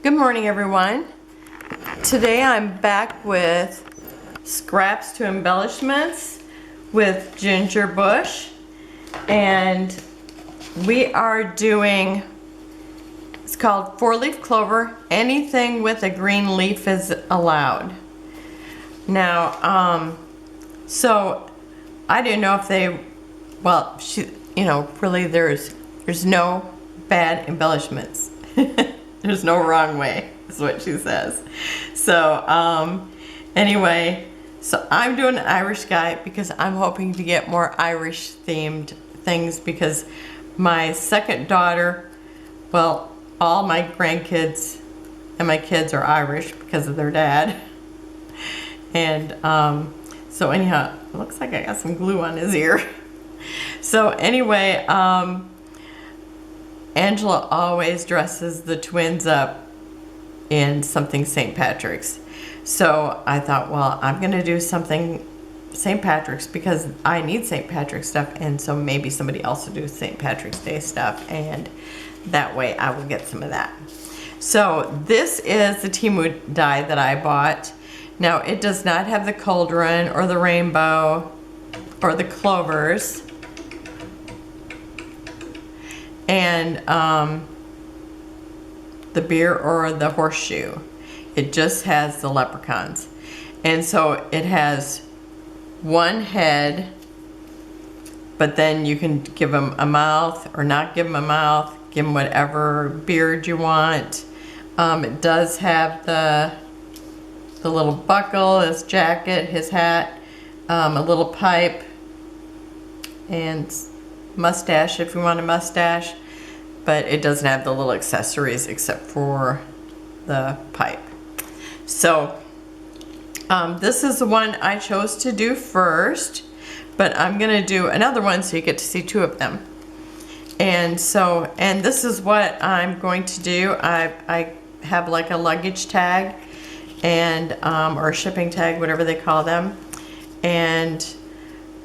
Good morning, everyone. Today I'm back with scraps to embellishments with Ginger Bush, and we are doing, it's called Four Leaf Clover. Anything with a green leaf is allowed. Now, so I didn't know if they, well, really there's no bad embellishments. There's no wrong way, is what she says. So, anyway, so I'm doing an Irish guy because I'm hoping to get more Irish themed things because my second daughter, well, all my grandkids and my kids are Irish because of their dad. And so anyhow, it looks like I got some glue on his ear. So anyway, Angela always dresses the twins up in something St. Patrick's. So I thought, well, I'm going to do something St. Patrick's because I need St. Patrick's stuff, and so maybe somebody else will do St. Patrick's Day stuff, and that way I will get some of that. So this is the Temu die that I bought. Now it does not have the cauldron or the rainbow or the clovers. And the beer or the horseshoe. It just has the leprechauns. And so it has one head, but then you can give them a mouth or not give them a mouth, give them whatever beard you want. It does have the little buckle, his jacket, his hat, a little pipe, and mustache if you want a mustache, but it doesn't have the little accessories except for the pipe. So this is the one I chose to do first, but I'm gonna do another one so you get to see two of them. And so, and this is what I'm going to do. I have like a luggage tag and or a shipping tag, whatever they call them, and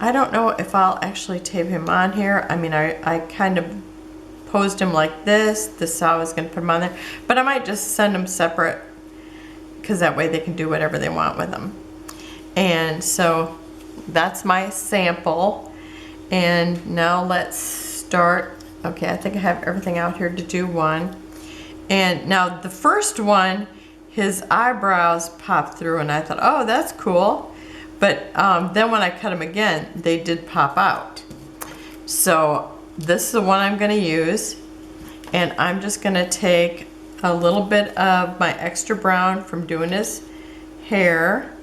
I don't know if I'll actually tape him on here. I mean, I kind of posed him like this. This is how I was going to put him on there. But I might just send them separate because that way they can do whatever they want with them. And so that's my sample. And now let's start. Okay, I think I have everything out here to do one. And now the first one, his eyebrows popped through and I thought, oh, that's cool. But then when I cut them again, they did pop out. So this is the one I'm going to use. And I'm just going to take a little bit of my extra brown from doing his hair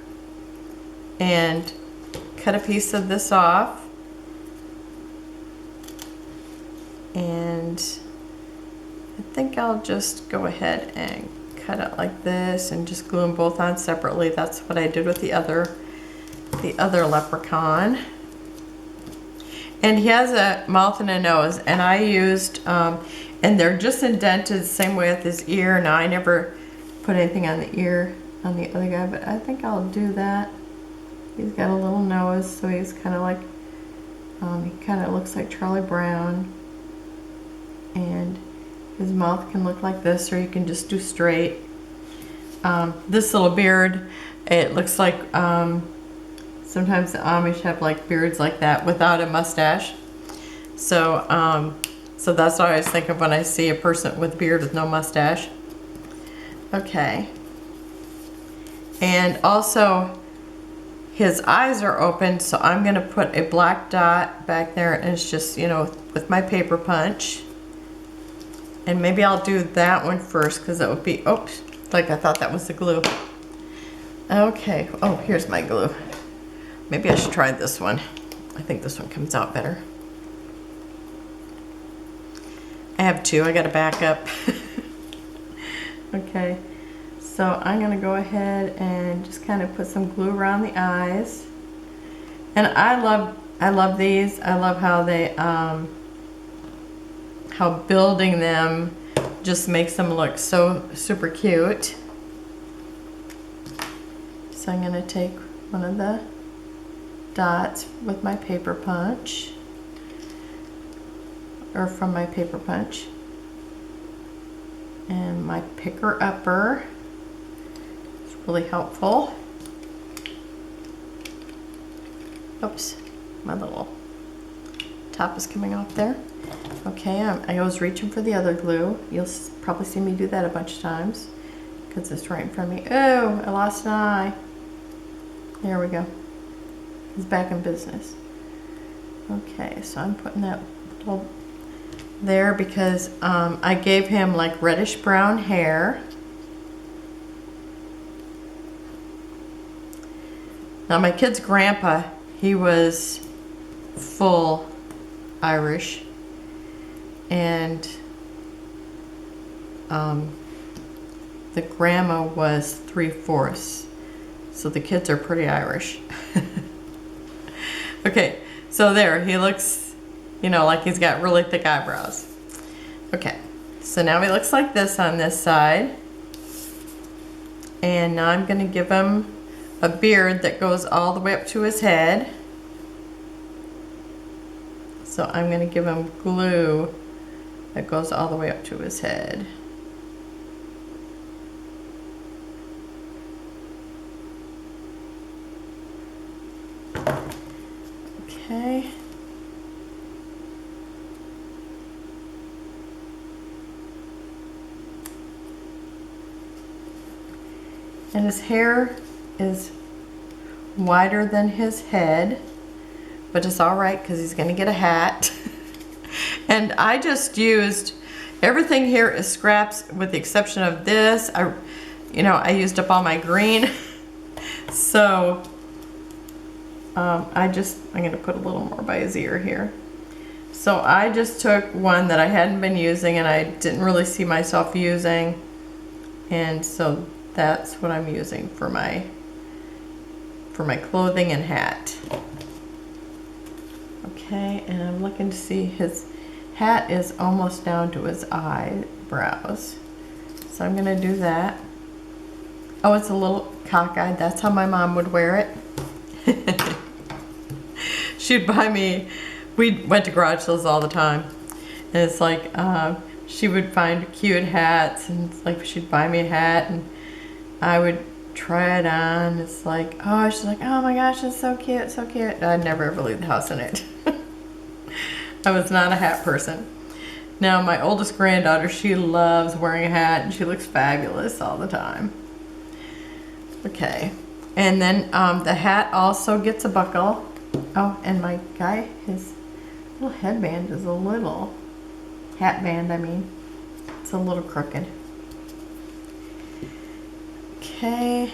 and cut a piece of this off. And I think I'll just go ahead and cut it like this and just glue them both on separately. That's what I did with the other leprechaun. And he has a mouth and a nose, and I used and they're just indented the same way with his ear. Now I never put anything on the ear on the other guy, but I think I'll do that. He's got a little nose, so he's kind of like he kind of looks like Charlie Brown, and his mouth can look like this, or you can just do straight. This little beard, it looks like sometimes the Amish have like beards like that without a mustache. So, so that's what I always think of when I see a person with a beard with no mustache. Okay. And also, his eyes are open, so I'm going to put a black dot back there, and it's just, with my paper punch. And maybe I'll do that one first, because that would be, oops, like I thought that was the glue. Okay. Oh, here's my glue. Maybe I should try this one. I think this one comes out better. I have two. I got to back up. Okay. So I'm going to go ahead and just kind of put some glue around the eyes. And I love these. I love how they how building them just makes them look so super cute. So I'm going to take one of the dots with my paper punch, or from my paper punch, And my picker upper is really helpful. Oops, my little top is coming off there. Okay, I was reaching for the other glue. You'll probably see me do that a bunch of times because it's right in front of me. Oh, I lost an eye. There we go. He's back in business. Okay, so I'm putting that little there because I gave him like reddish brown hair. Now my kid's grandpa, he was full Irish, and the grandma was 3/4, so the kids are pretty Irish. Okay, so there, he looks, you know, like he's got really thick eyebrows. Okay, so now he looks like this on this side, and now I'm gonna give him a beard that goes all the way up to his head. So I'm going to give him glue that goes all the way up to his head. Okay. And his hair is wider than his head, but it's all right because he's going to get a hat. And I just used, everything here is scraps with the exception of this. I used up all my green. So I'm going to put a little more by his ear here. So I just took one that I hadn't been using and I didn't really see myself using. And so that's what I'm using for my clothing and hat. Okay, and I'm looking to see, his hat is almost down to his eyebrows. So I'm gonna do that. Oh, it's a little cockeyed. That's how my mom would wear it. She'd buy me, we went to garage sales all the time. And it's like, she would find cute hats, and it's like she'd buy me a hat and I would try it on. It's like, oh, she's like, oh my gosh, it's so cute, so cute. I'd never ever leave the house in it. I was not a hat person. Now my oldest granddaughter, she loves wearing a hat and she looks fabulous all the time. Okay, and then the hat also gets a buckle. Oh, and my guy, his little headband is a little, hatband I mean, it's a little crooked. Okay,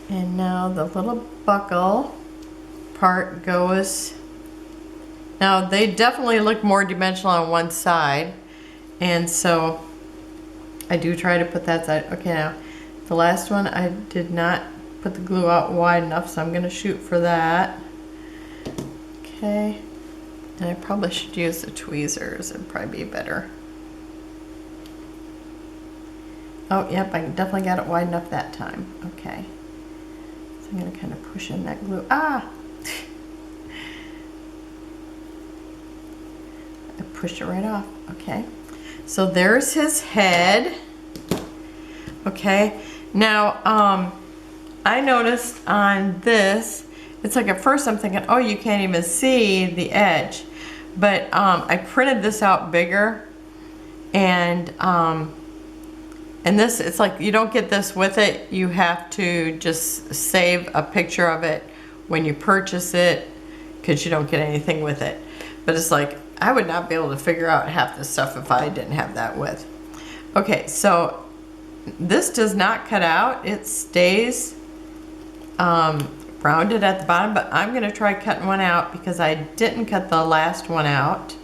and now the little buckle part goes, now they definitely look more dimensional on one side, and so I do try to put that side. Okay, now the last one I did not put the glue out wide enough, so I'm going to shoot for that. Okay, and I probably should use the tweezers, it'd probably be better. Oh, yep, I definitely got it wide enough that time. Okay. So I'm going to kind of push in that glue. Ah! I pushed it right off. Okay. So there's his head. Okay. Now, I noticed on this, it's like at first I'm thinking, oh, you can't even see the edge. But I printed this out bigger, and this, it's like you don't get this with it. You have to just save a picture of it when you purchase it because you don't get anything with it. But it's like, I would not be able to figure out half this stuff if I didn't have that with. Okay, so this does not cut out. It stays rounded at the bottom, but I'm going to try cutting one out because I didn't cut the last one out.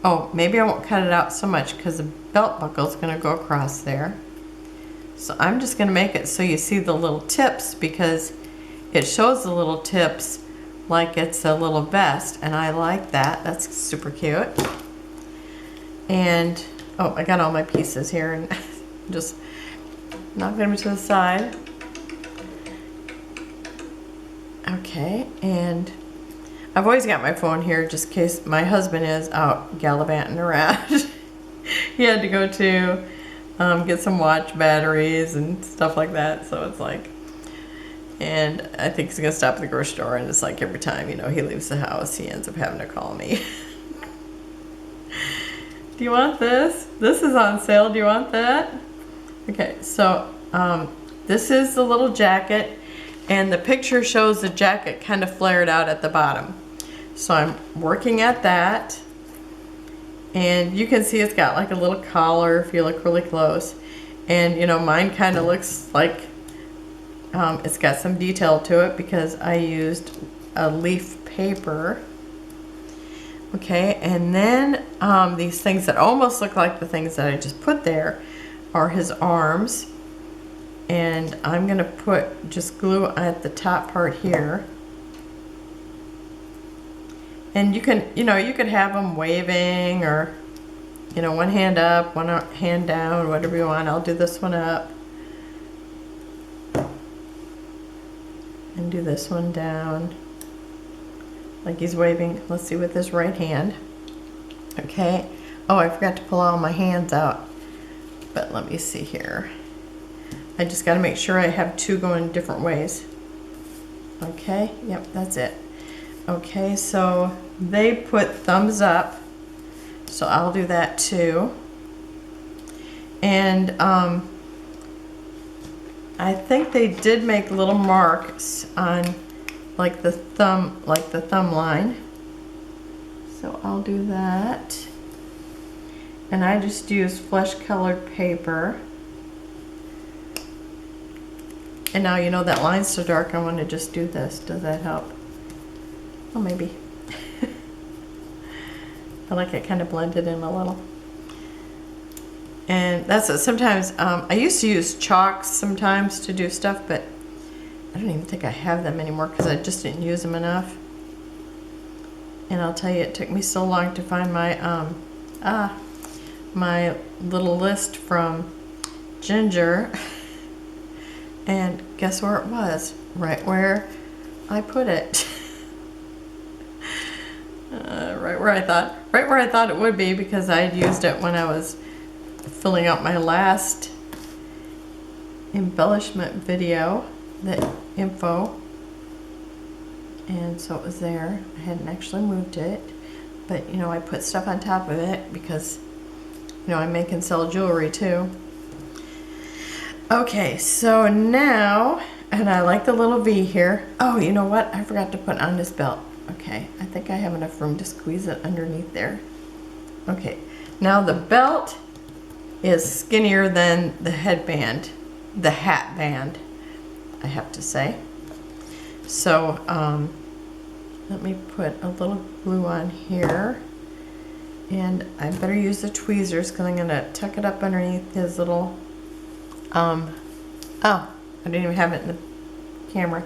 Oh, maybe I won't cut it out so much because the belt buckle is going to go across there. So I'm just going to make it so you see the little tips, because it shows the little tips like it's a little vest, and I like that. That's super cute. And oh, I got all my pieces here and just knock them to the side. Okay, and I've always got my phone here just in case my husband is out gallivanting around. he had to go to get some watch batteries and stuff like that. So it's like, and I think he's gonna stop at the grocery store, and it's like every time, you know, he leaves the house, he ends up having to call me. Do you want this? This is on sale. Do you want that? Okay, so this is the little jacket, and the picture shows the jacket kind of flared out at the bottom. So I'm working at that, and you can see it's got like a little collar if you look really close. And you know, mine kind of looks like it's got some detail to it because I used a leaf paper. Okay, and then these things that almost look like the things that I just put there are his arms. And I'm gonna put just glue at the top part here. And you can, you know, you could have them waving, or, you know, one hand up, one hand down, whatever you want. I'll do this one up. And do this one down. Like he's waving, let's see, with his right hand. Okay. Oh, I forgot to pull all my hands out. But let me see here. I just got to make sure I have two going different ways. Okay, yep, that's it. Okay, so they put thumbs up, so I'll do that too. And I think they did make little marks on like the thumb line. So I'll do that. And I just use flesh colored paper. And now you know that line's so dark, I want to just do this. Does that help? Oh, maybe. I like it kind of blended in a little. And that's it. Sometimes, I used to use chalks sometimes to do stuff, but I don't even think I have them anymore because I just didn't use them enough. And I'll tell you, it took me so long to find my, my little list from Ginger. And guess where it was? Right where I put it. Right where I thought it would be, because I had used it when I was filling out my last embellishment video, the info. And so it was there. I hadn't actually moved it, but you know, I put stuff on top of it because, you know, I make and sell jewelry too. Okay, so now, and I like the little V here. Oh, you know what? I forgot to put on this belt. Okay, I think I have enough room to squeeze it underneath there. Okay, now the belt is skinnier than the headband, the hat band, I have to say. So, let me put a little glue on here. And I better use the tweezers because I'm going to tuck it up underneath his little... oh, I didn't even have it in the camera.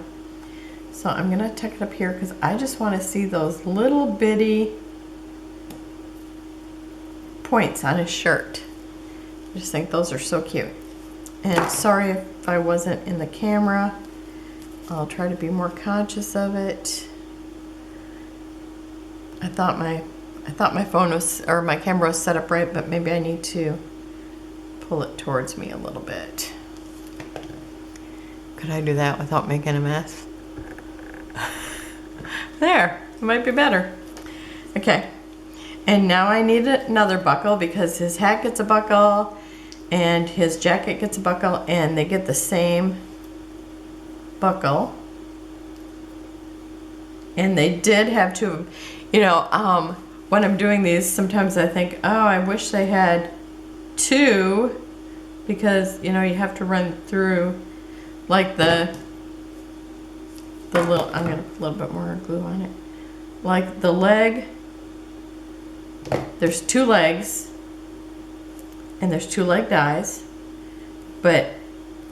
So I'm gonna tuck it up here because I just want to see those little bitty points on his shirt. I just think those are so cute. And sorry if I wasn't in the camera. I'll try to be more conscious of it. I thought my phone was, or my camera was set up right, but maybe I need to pull it towards me a little bit. Could I do that without making a mess? There, it might be better. Okay, and now I need another buckle because his hat gets a buckle and his jacket gets a buckle, and they get the same buckle. And they did have two of them. You know, when I'm doing these, sometimes I think, oh, I wish they had two, because you know, you have to run through like the little, I'm gonna put a little bit more glue on it, like the leg. There's two legs and there's two leg dies, but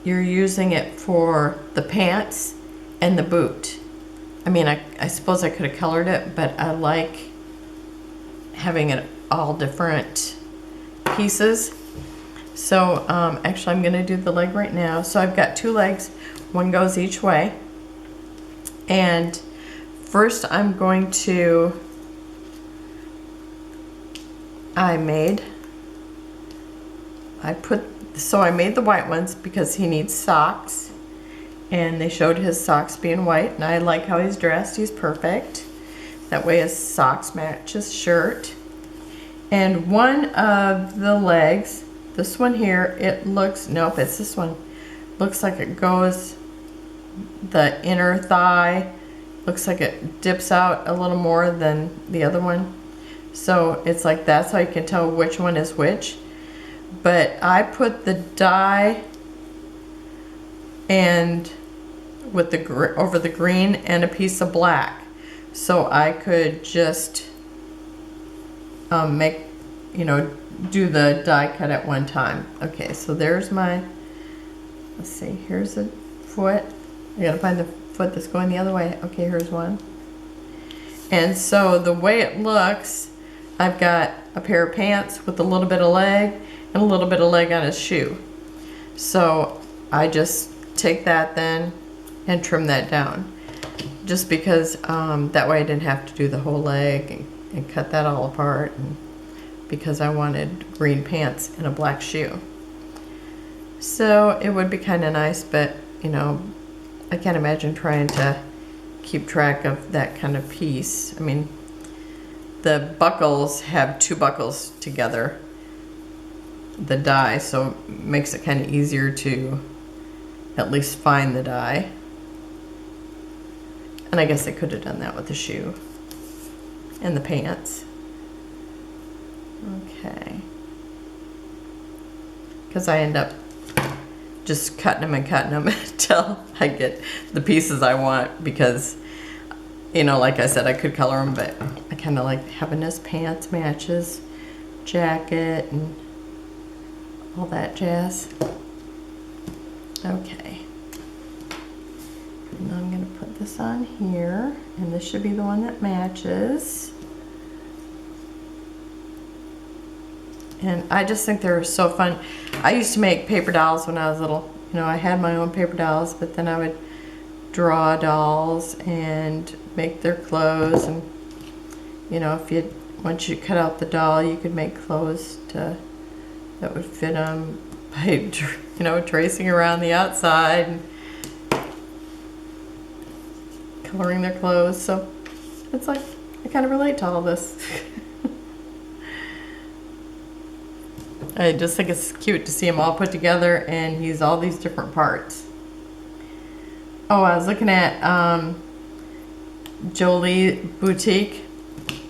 you're using it for the pants and the boot. I mean, I suppose I could have colored it, but I like having it all different pieces. So actually I'm gonna do the leg right now. So I've got two legs, one goes each way. And first I'm going to, I made so I made the white ones because he needs socks. And they showed his socks being white, and I like how he's dressed. He's perfect. That way his socks match his shirt. And one of the legs, this one here, nope, it's this one. Looks like it goes, the inner thigh, looks like it dips out a little more than the other one. So it's like that's how you can tell which one is which. But I put the dye and with over the green and a piece of black, so I could just make, do the die cut at one time. Okay, so there's my, let's see, here's the foot. I gotta find the foot that's going the other way. Okay, here's one. And so the way it looks, I've got a pair of pants with a little bit of leg and a little bit of leg on his shoe. So I just take that then and trim that down, just because that way I didn't have to do the whole leg and cut that all apart, and because I wanted green pants and a black shoe. So it would be kind of nice, but I can't imagine trying to keep track of that kind of piece. I mean, the buckles have 2 buckles together, the die, so it makes it kind of easier to at least find the die. And I guess I could have done that with the shoe and the pants. Okay. Because I end up just cutting them until I get the pieces I want, because like I said, I could color them, but I kind of like having his pants matches, jacket, and all that jazz. Okay. And I'm going to put this on here, and this should be the one that matches. And I just think they're so fun. I used to make paper dolls when I was little. I had my own paper dolls, but then I would draw dolls and make their clothes. And once you cut out the doll, you could make clothes that would fit them by tracing around the outside and coloring their clothes. So it's like I kind of relate to all this. I just think it's cute to see them all put together and use all these different parts. Oh, I was looking at Jolie Boutique,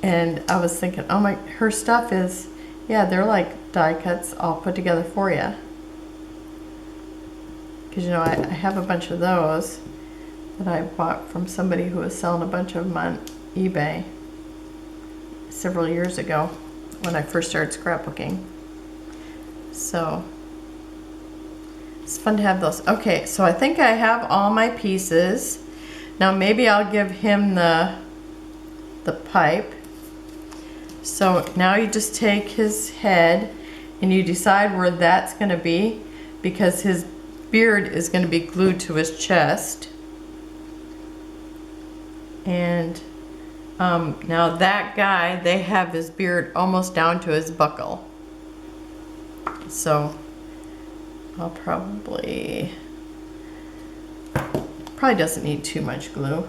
and I was thinking, oh her stuff is, they're like die cuts all put together for you. Because I have a bunch of those that I bought from somebody who was selling a bunch of them on eBay several years ago when I first started scrapbooking. So it's fun to have those. Okay, so I think I have all my pieces. Now maybe I'll give him the pipe. So now you just take his head and you decide where that's going to be, because his beard is going to be glued to his chest. And now that guy, they have his beard almost down to his buckle. So I'll probably doesn't need too much glue.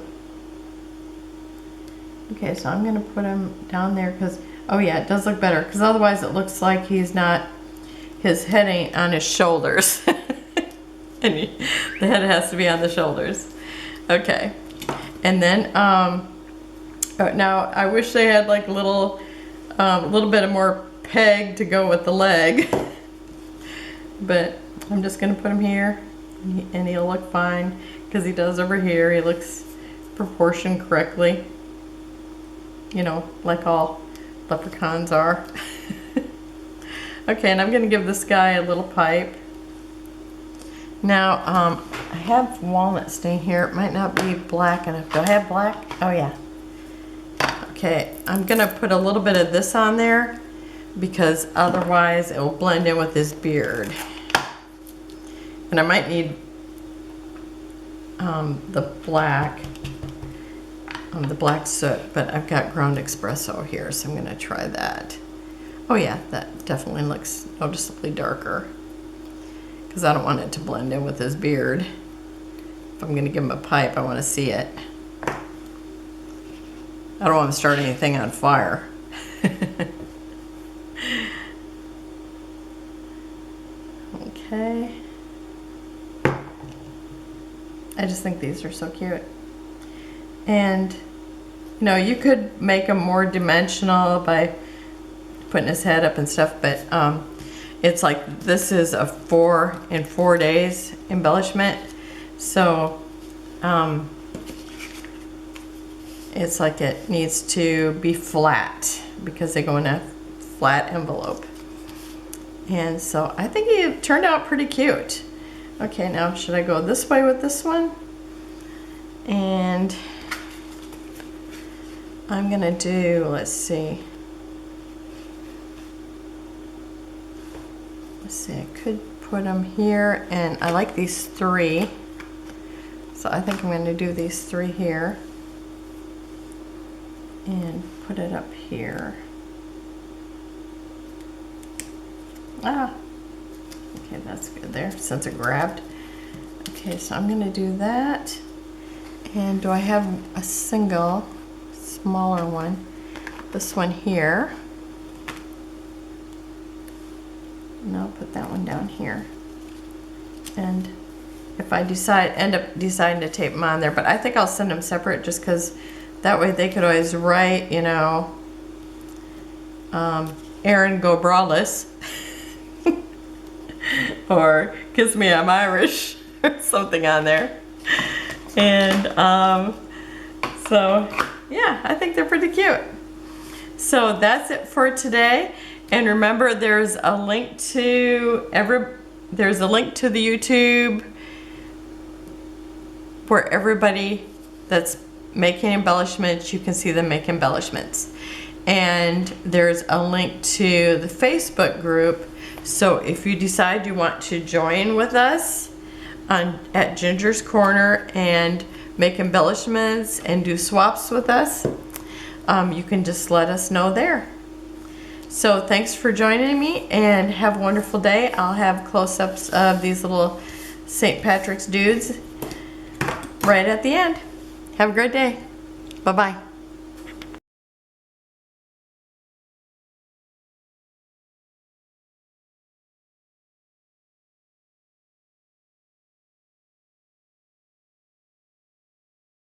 Okay, so I'm gonna put him down there because, oh yeah, it does look better, because otherwise it looks like his head ain't on his shoulders. And the head has to be on the shoulders. Okay, and then now I wish they had like a little bit of more peg to go with the leg. But I'm just gonna put him here, and he'll look fine, because he does over here. He looks proportioned correctly, like all leprechauns are. Okay, and I'm gonna give this guy a little pipe. Now I have walnut stain here. It might not be black enough. Do I have black? Oh yeah. Okay, I'm gonna put a little bit of this on there, because otherwise it will blend in with his beard. And I might need the black soot, but I've got ground espresso here, so I'm gonna try that. Oh yeah, that definitely looks noticeably darker. Because I don't want it to blend in with his beard. If I'm gonna give him a pipe, I wanna see it. I don't want to start anything on fire. Okay. I just think these are so cute. And, you know, you could make them more dimensional by putting his head up and stuff, but it's like this is a 4 in 4 days embellishment. So, it's like it needs to be flat because they go in a flat envelope. And so I think it turned out pretty cute. Okay, now should I go this way with this one? And I'm gonna do, let's see, I could put them here, and I like these 3. So I think I'm gonna do these 3 here. And put it up here. Ah, okay, that's good there, since it grabbed. Okay, so I'm gonna do that. And do I have a single, smaller one? This one here. And I'll put that one down here. And if I end up deciding to tape them on there, but I think I'll send them separate just because that way they could always write, you know, Aaron go braless. Or kiss me, I'm Irish, or something on there. And so yeah, I think they're pretty cute. So that's it for today. And remember, there's a link to the YouTube where everybody that's making embellishments, you can see them make embellishments. And there's a link to the Facebook group. So if you decide you want to join with us at Ginger's Corner and make embellishments and do swaps with us, you can just let us know there. So thanks for joining me, and have a wonderful day. I'll have close-ups of these little St. Patrick's dudes right at the end. Have a great day. Bye-bye.